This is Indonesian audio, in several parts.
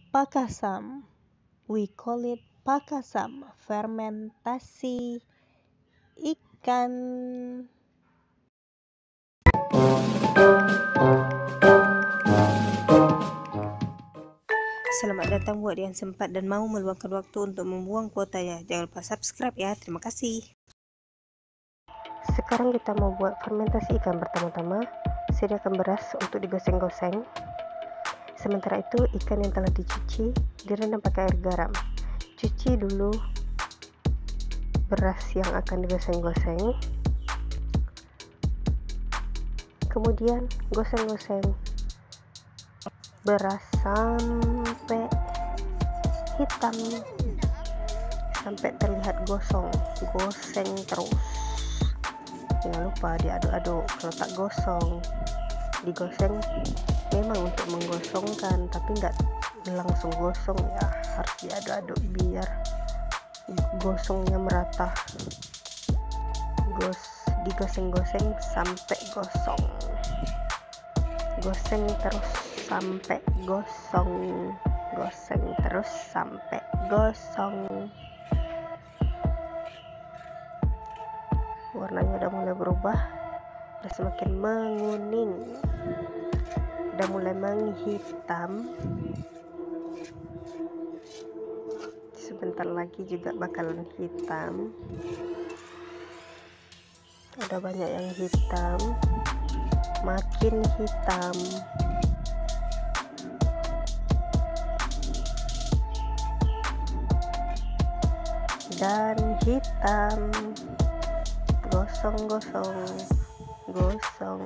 Pakasam. We call it pakasam, fermentasi ikan. Selamat datang buat yang sempat dan mau meluangkan waktu untuk membuang kuota ya. Jangan lupa subscribe ya. Terima kasih. Sekarang kita mau buat fermentasi ikan. Pertama-tama, sediakan beras untuk digoseng-goseng. Sementara itu, ikan yang telah dicuci direndam pakai air garam. Cuci dulu beras yang akan digoseng-goseng. Kemudian goseng-goseng beras sampai hitam, sampai terlihat gosong. Goseng terus, jangan lupa diaduk-aduk. Kalau tak gosong, digoseng memang untuk menggosongkan, tapi nggak langsung gosong ya, harus diaduk-aduk biar gosongnya merata. Digoseng-goseng sampai gosong, goseng terus sampai gosong, goseng terus sampai gosong. Warnanya udah mulai berubah, udah semakin menguning, udah mulai menghitam. Sebentar lagi juga bakalan hitam. Udah banyak yang hitam, makin hitam. Dan hitam. Gosong-gosong, gosong,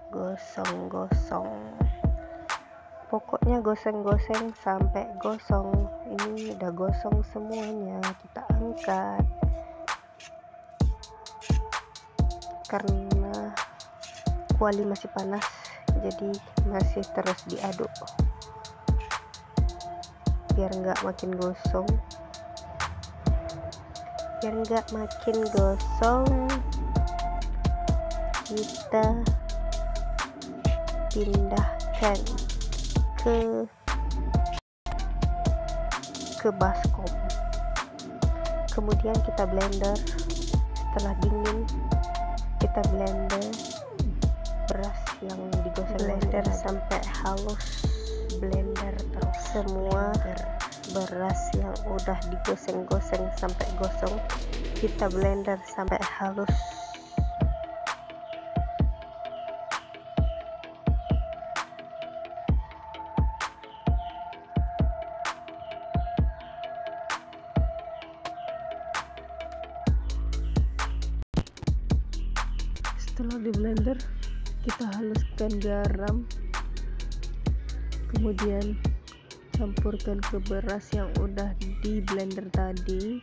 gosong-gosong. Pokoknya goseng-goseng sampai gosong. Ini udah gosong semuanya, kita angkat. Karena kuali masih panas, jadi masih terus diaduk biar nggak makin gosong. Biar nggak makin gosong, kita pindahkan ke baskom. Kemudian kita blender. Setelah dingin, kita blender beras yang digoseng, blender sampai halus. Blender terus semua beras yang udah digoseng-goseng sampai gosong, kita blender sampai halus. Setelah di blender, kita haluskan garam, kemudian campurkan ke beras yang udah di blender tadi,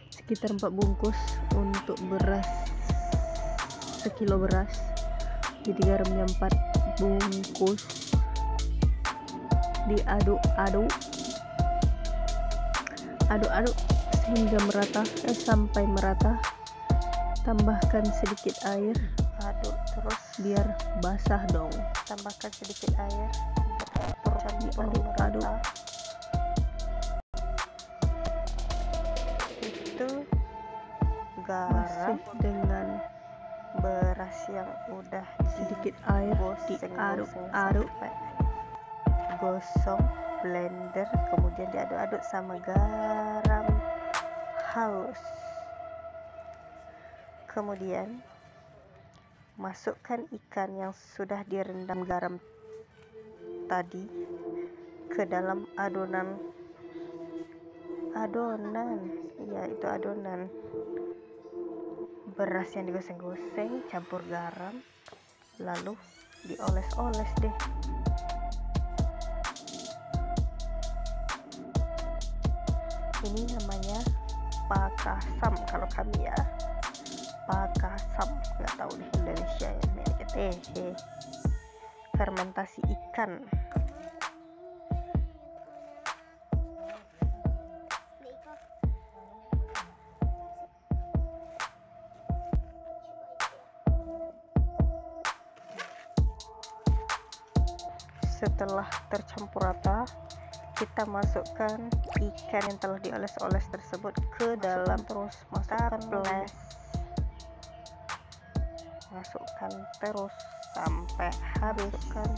sekitar 4 bungkus untuk beras, sekilo beras, jadi garamnya 4 bungkus. Diaduk-aduk, aduk-aduk sehingga merata, sampai merata. Tambahkan sedikit air, aduk terus biar basah dong. Tambahkan sedikit air, aduk-aduk. Itu garam dengan beras yang udah sedikit air, diaduk-aduk, gosong, blender, kemudian diaduk-aduk sama garam halus. Kemudian masukkan ikan yang sudah direndam garam tadi ke dalam adonan, ya itu adonan beras yang digoseng-goseng campur garam, lalu dioles-oles deh. Ini namanya pakasam kalau kami ya, pakasam, nggak tahu di Indonesia ya, fermentasi ikan. Setelah tercampur rata, kita masukkan ikan yang telah dioles-oles tersebut ke dalam, terus masukkan masukkan terus sampai habis,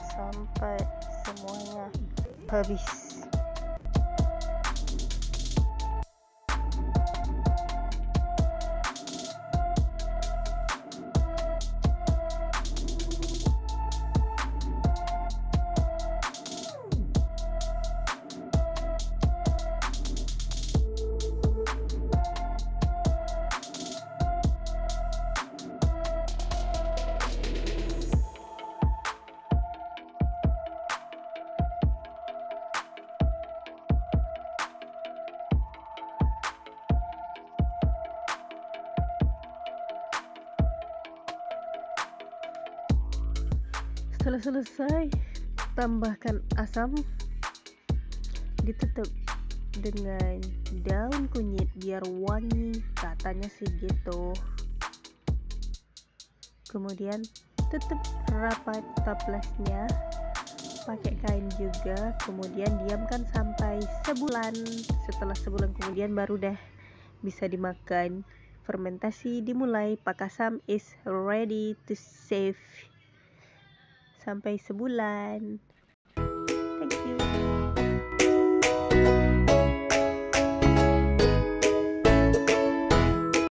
sampai semuanya habis. Setelah selesai, tambahkan asam, ditutup dengan daun kunyit biar wangi, katanya sih gitu. Kemudian tutup rapat toplasnya pakai kain juga, kemudian diamkan sampai sebulan. Setelah sebulan kemudian baru deh bisa dimakan. Fermentasi dimulai, Pak Kasam is ready to save. Sampai sebulan.